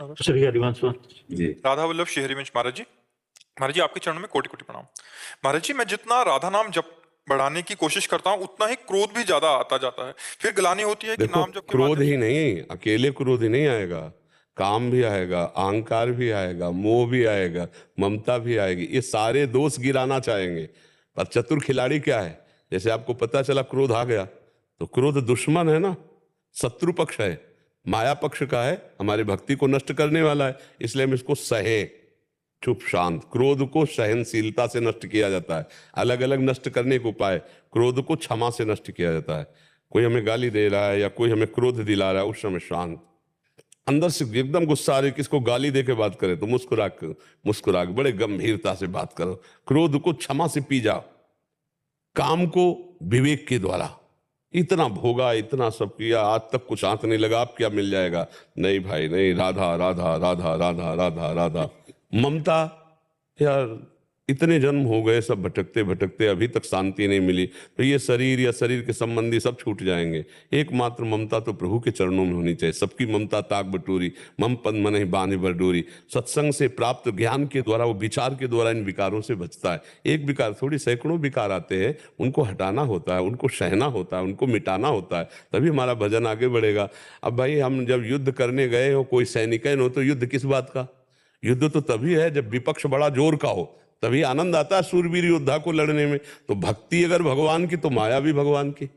नगर। श्री हरिवंश जी। राधा वल्लभ श्री हरिवंश महाराज जी। महाराज जी, आपके चरणों में कोटि कोटि प्रणाम। महाराज जी, मैं जितना राधा नाम जप बढ़ाने की कोशिश करता हूँ उतना ही क्रोध भी ज्यादा आता जाता है। फिर ग्लानि होती है कि देखो, नाम जप के क्रोध माध्यम ही से- नहीं, अकेले क्रोध ही नहीं आएगा, काम भी आएगा, अहंकार भी आएगा, मोह भी आएगा, ममता भी आएगी। ये सारे दोष गिराना चाहेंगे। पर चतुर खिलाड़ी क्या है, जैसे आपको पता चला क्रोध आ गया, तो क्रोध दुश्मन है ना, शत्रु पक्ष है, माया पक्ष का है, हमारी भक्ति को नष्ट करने वाला है। इसलिए हम इसको सहे, चुप शांत। क्रोध को सहनशीलता से नष्ट किया जाता है। अलग अलग नष्ट करने के उपाय। क्रोध को क्षमा से नष्ट किया जाता है। कोई हमें गाली दे रहा है या कोई हमें क्रोध दिला रहा है, उस समय शांत। अंदर से एकदम गुस्सा आ रही, किसको गाली दे के बात करे तो मुस्कुरा मुस्कुरा के बड़े गंभीरता से बात करो। क्रोध को क्षमा से पी जाओ। काम को विवेक के द्वारा। इतना भोगा, इतना सब किया, आज तक कुछ आंक नहीं लगा, अब क्या मिल जाएगा? नहीं भाई नहीं, राधा राधा राधा राधा राधा राधा। ममता, यार इतने जन्म हो गए सब भटकते भटकते, अभी तक शांति नहीं मिली, तो ये शरीर या शरीर के संबंधी सब छूट जाएंगे। एकमात्र ममता तो प्रभु के चरणों में होनी चाहिए। सबकी ममता ताक बटोरी, मम पद मन ही बांध बरडोरी। सत्संग से प्राप्त ज्ञान के द्वारा, वो विचार के द्वारा इन विकारों से बचता है। एक विकार थोड़ी, सैकड़ों विकार आते हैं, उनको हटाना होता है, उनको सहना होता है, उनको मिटाना होता है, तभी हमारा भजन आगे बढ़ेगा। अब भाई हम जब युद्ध करने गए हो, कोई सैनिक हो, तो युद्ध किस बात का? युद्ध तो तभी है जब विपक्ष बड़ा जोर का हो, तभी आनंद आता है सूरवीर योद्धा को लड़ने में। तो भक्ति अगर भगवान की, तो माया भी भगवान की।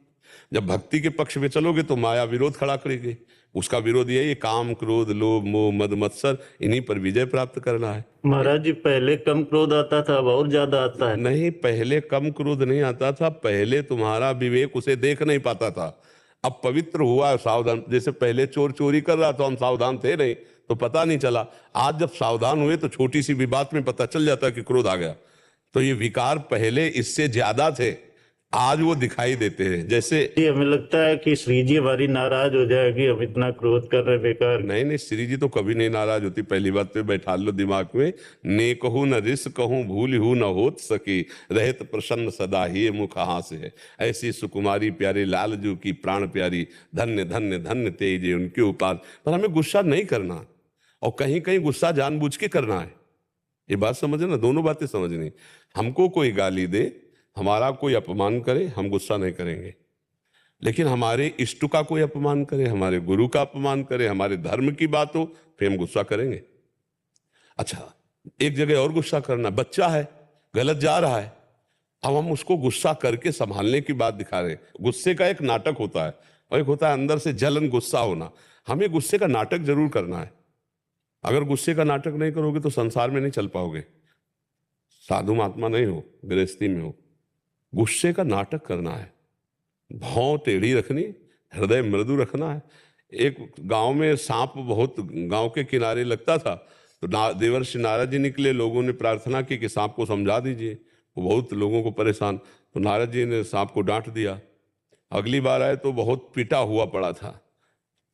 जब भक्ति के पक्ष में चलोगे तो माया विरोध खड़ा करेगी। उसका विरोध यही, काम क्रोध लोभ मोह मद मत्सर, इन्हीं पर विजय प्राप्त करना है। महाराज जी, पहले कम क्रोध आता था, अब और ज्यादा आता है। नहीं, पहले कम क्रोध नहीं आता था, पहले तुम्हारा विवेक उसे देख नहीं पाता था। अब पवित्र हुआ, सावधान। जैसे पहले चोर चोरी कर रहा था, हम सावधान थे नहीं तो पता नहीं चला। आज जब सावधान हुए तो छोटी सी भी बात में पता चल जाता कि क्रोध आ गया। तो ये विकार पहले इससे ज्यादा थे, आज वो दिखाई देते हैं। जैसे जी, हमें लगता है कि श्री जी हमारी नाराज हो जाएगी, हम इतना क्रोध कर रहे बेकार। नहीं नहीं, श्री जी तो कभी नहीं नाराज होती। पहली बात पे बैठा लो दिमाग में, ने कहूँ न रिस कहूँ, भूल हूँ न होत सकी, रहत प्रसन्न सदा ही मुख हास है। ऐसी सुकुमारी प्यारे लालजू की प्राण प्यारी, धन्य धन्य धन्य तेज उनके उपास। पर हमें गुस्सा नहीं करना, और कहीं कहीं गुस्सा जानबूझ के करना है। ये बात समझे ना, दोनों बातें समझनी। हमको कोई गाली दे, हमारा कोई अपमान करे, हम गुस्सा नहीं करेंगे। लेकिन हमारे इष्ट का कोई अपमान करे, हमारे गुरु का अपमान करे, हमारे धर्म की बात हो, फिर हम गुस्सा करेंगे। अच्छा, एक जगह और गुस्सा करना, बच्चा है गलत जा रहा है, अब हम उसको गुस्सा करके संभालने की बात दिखा रहे हैं। गुस्से का एक नाटक होता है, और एक होता है अंदर से जलन, गुस्सा होना। हमें गुस्से का नाटक जरूर करना है। अगर गुस्से का नाटक नहीं करोगे तो संसार में नहीं चल पाओगे। साधु महात्मा नहीं हो, गृहस्थी में हो। गुस्से का नाटक करना है, भौं टेढ़ी रखनी, हृदय मृदु रखना है। एक गांव में सांप बहुत गांव के किनारे लगता था, तो देवर्षि नारद जी निकले। लोगों ने प्रार्थना की कि सांप को समझा दीजिए, वो बहुत लोगों को परेशान। तो नारद जी ने सांप को डांट दिया। अगली बार आए तो बहुत पिटा हुआ पड़ा था।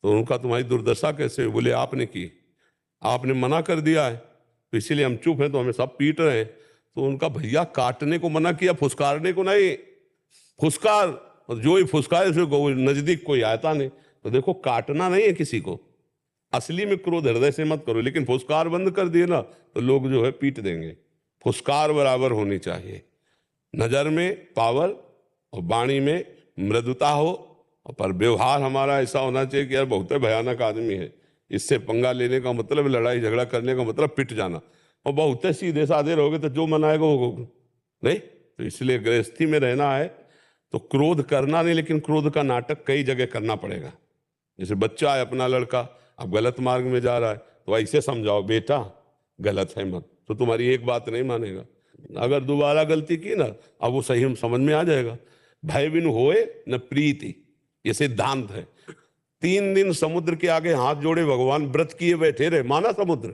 तो उनका तुम्हारी दुर्दशा कैसे? बोले आपने की, आपने मना कर दिया है, तो इसीलिए हम चुप हैं, तो हमें सब पीट रहे हैं। तो उनका भैया काटने को मना किया, फुसकारने को नहीं। फुसकार, जो ही फुसकारे उसे नजदीक कोई आता नहीं। तो देखो, काटना नहीं है किसी को, असली में क्रोध हृदय से मत करो। लेकिन फुसकार बंद कर दिए ना, तो लोग जो है पीट देंगे। फुसकार बराबर होनी चाहिए। नजर में पावर और वाणी में मृदुता हो, पर व्यवहार हमारा ऐसा होना चाहिए कि यार बहुत भयानक आदमी है, इससे पंगा लेने का मतलब, लड़ाई झगड़ा करने का मतलब पिट जाना। और बहुत सीधे साधे रहोगे तो जो मनाएगा वो नहीं। तो इसलिए गृहस्थी में रहना है तो क्रोध करना नहीं, लेकिन क्रोध का नाटक कई जगह करना पड़ेगा। जैसे बच्चा है अपना लड़का, अब गलत मार्ग में जा रहा है, तो ऐसे समझाओ, बेटा गलत है मत, तो तुम्हारी एक बात नहीं मानेगा। अगर दोबारा गलती की ना, अब वो सही समझ में आ जाएगा। भय बिनु होए न प्रीति, ये सिद्धांत है। 3 दिन समुद्र के आगे हाथ जोड़े भगवान व्रत किए बैठे रहे, माना समुद्र।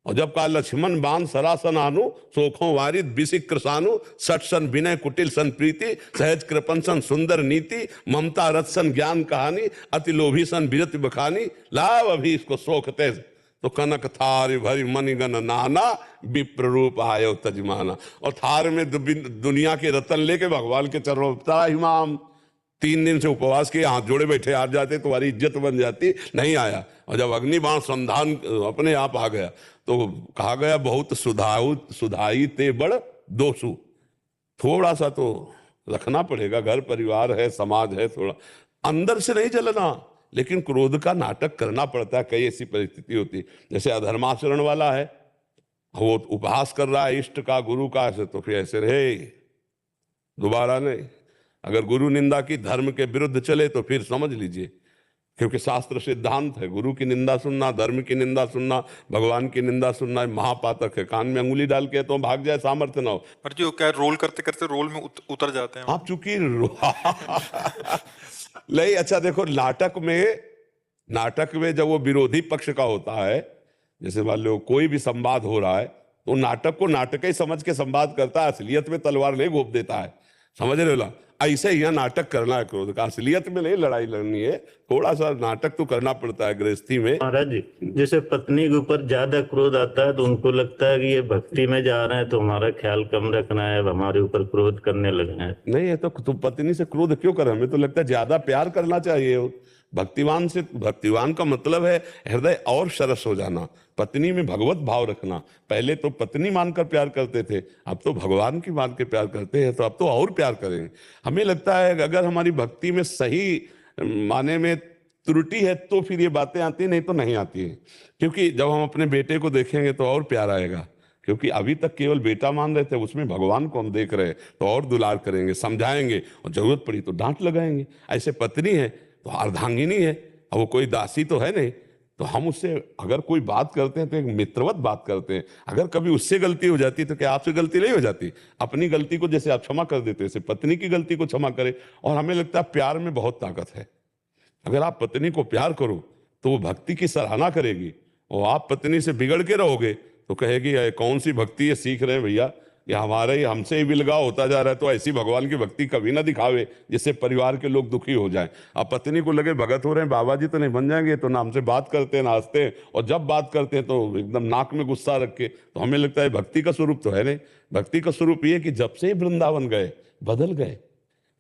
और जब कहा लक्ष्मण बाण सरासन आनु, सोखों वारिद बिसिक कृसानु, सठ सन विनय कुटिल सन प्रीति, सहज कृपन सन सुंदर नीति, ममता रथ सन ज्ञान कहानी, अति लोभी सन विरति बखानी, लाव अभी इसको सोख तेज। तो कनक थार भरी मणिगण नाना, विप्र रूप आयो तजमाना। और थार में दुनिया के रतन लेके भगवान के चरणों में, हिमाम 3 दिन से उपवास किए, हाथ जोड़े बैठे, आ जाते तुम्हारी इज्जत बन जाती, नहीं आया। और जब अग्निबाण संधान अपने आप आ गया तो कहा गया बहुत सुधाई ते बड़ दोषु। थोड़ा सा तो रखना पड़ेगा, घर परिवार है, समाज है, थोड़ा अंदर से नहीं जलना, लेकिन क्रोध का नाटक करना पड़ता है। कई ऐसी परिस्थिति होती है, जैसे अधर्माचरण वाला है, वो उपहास कर रहा है इष्ट का, गुरु का, ऐसे तो फिर ऐसे रहे, दोबारा नहीं। अगर गुरु निंदा की धर्म के विरुद्ध चले तो फिर समझ लीजिए, क्योंकि शास्त्र सिद्धांत है, गुरु की निंदा सुनना, धर्म की निंदा सुनना, भगवान की निंदा सुनना महापातक है। कान में अंगुली डाल के तो भाग जाए, सामर्थ्य ना हो। पर जी वो क्या रोल करते करते रोल में उतर जाते हैं। आप चूंकि नहीं, अच्छा देखो, नाटक में जब वो विरोधी पक्ष का होता है, जैसे मान लो कोई भी संवाद हो रहा है, तो नाटक को नाटक ही समझ के संवाद करता है, असलियत में तलवार नहीं घोप देता है। समझ रहे हो ना? ऐसे ही नाटक करना है क्रोध का, असलियत में नहीं लड़ाई लड़नी है, थोड़ा सा नाटक तो करना पड़ता है गृहस्थी में। महाराज जी, जैसे पत्नी के ऊपर ज्यादा क्रोध आता है तो उनको लगता है कि ये भक्ति में जा रहे हैं तो हमारा ख्याल कम रखना है, हमारे ऊपर क्रोध करने लगे हैं। नहीं है तो तुम पत्नी से क्रोध क्यों कर? हमें तो लगता है ज्यादा प्यार करना चाहिए भक्तिवान से। भक्तिवान का मतलब है हृदय और सरस हो जाना, पत्नी में भगवत भाव रखना। पहले तो पत्नी मानकर प्यार करते थे, अब तो भगवान की मान के प्यार करते हैं, तो अब तो और प्यार करेंगे। हमें लगता है अगर हमारी भक्ति में सही माने में त्रुटि है तो फिर ये बातें आती, नहीं तो नहीं आती है। क्योंकि जब हम अपने बेटे को देखेंगे तो और प्यार आएगा, क्योंकि अभी तक केवल बेटा मान रहे थे, उसमें भगवान को हम देख रहे हैं, तो और दुलार करेंगे, समझाएंगे, और जरूरत पड़ी तो डांट लगाएंगे। ऐसे पत्नी है तो अर्धांगिनी है, और वो कोई दासी तो है नहीं, तो हम उससे अगर कोई बात करते हैं तो एक मित्रवत बात करते हैं। अगर कभी उससे गलती हो जाती तो क्या आपसे गलती नहीं हो जाती? अपनी गलती को जैसे आप क्षमा कर देते हैं, वैसे पत्नी की गलती को क्षमा करें। और हमें लगता है प्यार में बहुत ताकत है। अगर आप पत्नी को प्यार करो तो वो भक्ति की सराहना करेगी, और आप पत्नी से बिगड़ के रहोगे तो कहेगी कौन सी भक्ति ये सीख रहे हैं भैया, ये हमारे हमसे ही विलगाव होता जा रहा है। तो ऐसी भगवान की भक्ति कभी ना दिखावे जिससे परिवार के लोग दुखी हो जाएं। अब पत्नी को लगे भगत हो रहे हैं, बाबा जी तो नहीं बन जाएंगे, तो ना हमसे बात करते हैं, ना हंसते हैं, और जब बात करते हैं तो एकदम नाक में गुस्सा रख के, तो हमें लगता है भक्ति का स्वरूप तो है नहीं। भक्ति का स्वरूप ये कि जब से वृंदावन गए बदल गए,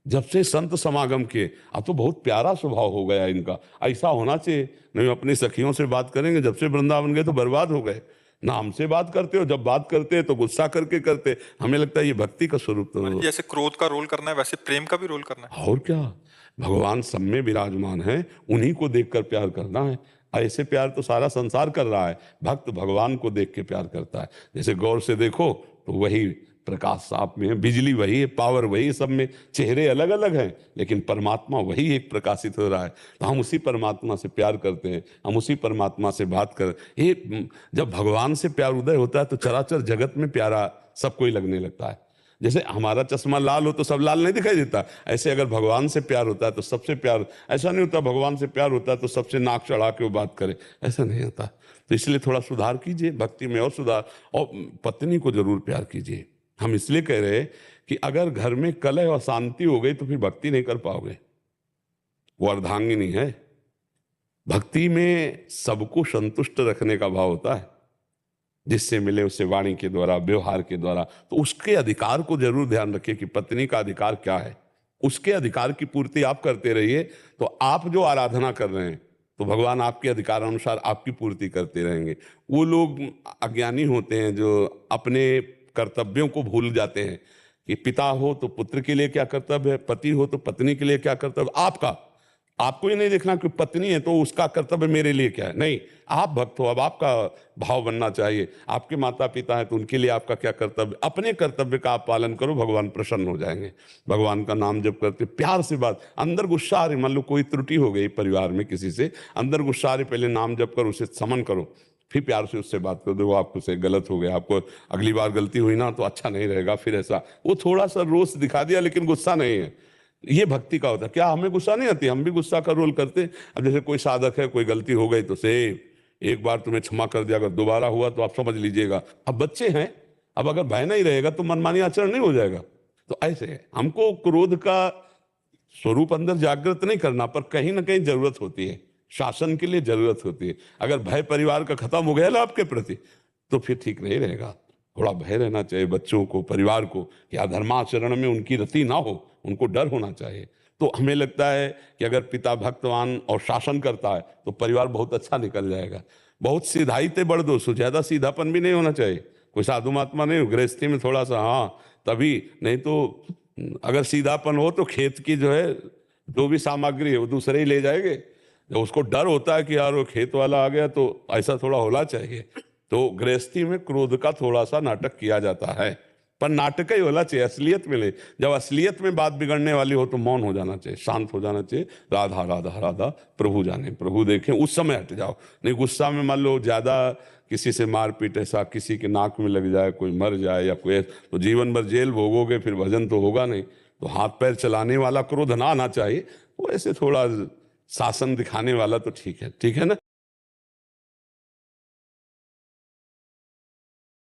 जब से संत समागम किए, अब तो बहुत प्यारा स्वभाव हो गया इनका। ऐसा होना चाहिए, नहीं अपनी सखियों से बात करेंगे, जब से वृंदावन गए तो बर्बाद हो गए। ना हमसे बात करते हो, जब बात करते हैं तो गुस्सा करके करते। हमें लगता है ये भक्ति का स्वरूप तो। जैसे क्रोध का रोल करना है वैसे प्रेम का भी रोल करना है। और क्या, भगवान सब में विराजमान है, उन्हीं को देखकर प्यार करना है। ऐसे प्यार तो सारा संसार कर रहा है। भक्त भगवान को देख के प्यार करता है। जैसे गौर से देखो तो वही प्रकाश साफ में है, बिजली वही है, पावर वही, सब में चेहरे अलग अलग हैं लेकिन परमात्मा वही एक प्रकाशित हो रहा है। तो हम उसी परमात्मा से प्यार करते हैं, हम उसी परमात्मा से बात कर। ये जब भगवान से प्यार उदय होता है तो चराचर जगत में प्यारा सबको ही लगने लगता है। जैसे हमारा चश्मा लाल हो तो सब लाल नहीं दिखाई देता, ऐसे अगर भगवान से प्यार होता है तो सबसे प्यार। ऐसा नहीं होता भगवान से प्यार होता है तो सबसे नाक चढ़ा के वो बात करे, ऐसा नहीं होता। तो इसलिए थोड़ा सुधार कीजिए भक्ति में, और सुधार, और पत्नी को जरूर प्यार कीजिए। हम इसलिए कह रहे हैं कि अगर घर में कलह और शांति हो गई तो फिर भक्ति नहीं कर पाओगे। वो अर्धांगिनी है। भक्ति में सबको संतुष्ट रखने का भाव होता है, जिससे मिले उससे वाणी के द्वारा, व्यवहार के द्वारा। तो उसके अधिकार को जरूर ध्यान रखिए कि पत्नी का अधिकार क्या है, उसके अधिकार की पूर्ति आप करते रहिए। तो आप जो आराधना कर रहे हैं तो भगवान आपके अधिकार अनुसार आपकी पूर्ति करते रहेंगे। वो लोग अज्ञानी होते हैं जो अपने कर्तव्यों को भूल जाते हैं कि पिता हो तो पुत्र के लिए क्या कर्तव्य है, पति हो तो पत्नी के लिए क्या कर्तव्य। आपको ही नहीं देखना कि पत्नी है तो उसका कर्तव्य मेरे लिए क्या है। नहीं, आप भक्त हो, अब आपका भाव बनना चाहिए। आपके माता पिता हैं तो उनके लिए आपका क्या कर्तव्य, अपने कर्तव्य का आप पालन करो, भगवान प्रसन्न हो जाएंगे। भगवान का नाम जब करते प्यार से बात, अंदर गुस्सा आ रही, मान लो कोई त्रुटि हो गई परिवार में किसी से, अंदर गुस्सा आ रही, पहले नाम जप कर उसे समन करो, फिर प्यार से उससे बात कर दो। आपको से गलत हो गया, आपको अगली बार गलती हुई ना तो अच्छा नहीं रहेगा, फिर ऐसा वो थोड़ा सा रोष दिखा दिया लेकिन गुस्सा नहीं है। ये भक्ति का होता है। क्या हमें गुस्सा नहीं आती? हम भी गुस्सा का रोल करते हैं। अब जैसे कोई साधक है, कोई गलती हो गई तो से एक बार तुम्हें क्षमा कर दिया, अगर दोबारा हुआ तो आप समझ लीजिएगा। अब बच्चे हैं, अब अगर भय नहीं रहेगा तो मनमानी आचरण नहीं हो जाएगा। तो ऐसे है, हमको क्रोध का स्वरूप अंदर जागृत नहीं करना, पर कहीं ना कहीं जरूरत होती है, शासन के लिए जरूरत होती है। अगर भय परिवार का खत्म हो गया ना आपके प्रति तो फिर ठीक नहीं रहेगा। थोड़ा भय रहना चाहिए बच्चों को, परिवार को, कि अधर्माचरण में उनकी रति ना हो, उनको डर होना चाहिए। तो हमें लगता है कि अगर पिता भक्तवान और शासन करता है तो परिवार बहुत अच्छा निकल जाएगा। बहुत सीधाई ते बढ़ दो, सो ज्यादा सीधापन भी नहीं होना चाहिए। कोई साधु महात्मा नहीं हो, गृहस्थी में थोड़ा सा हाँ तभी, नहीं तो अगर सीधापन हो तो खेत की जो है जो भी सामग्री है वो दूसरे ही ले जाएंगे। जब उसको डर होता है कि यार वो खेत वाला आ गया, तो ऐसा थोड़ा होना चाहिए। तो गृहस्थी में क्रोध का थोड़ा सा नाटक किया जाता है, पर नाटक ही होना चाहिए, असलियत में नहीं। जब असलियत में बात बिगड़ने वाली हो तो मौन हो जाना चाहिए, शांत हो जाना चाहिए। राधा राधा राधा प्रभु जाने प्रभु देखें, उस समय हट जाओ। नहीं गुस्सा में मान लो ज्यादा किसी से मारपीट, ऐसा किसी के नाक में लग जाए, कोई मर जाए या कोई, तो जीवन भर जेल भोगोगे, फिर भजन तो होगा नहीं। तो हाथ पैर चलाने वाला क्रोध ना आना चाहिए, वो ऐसे थोड़ा शासन दिखाने वाला तो ठीक है ना।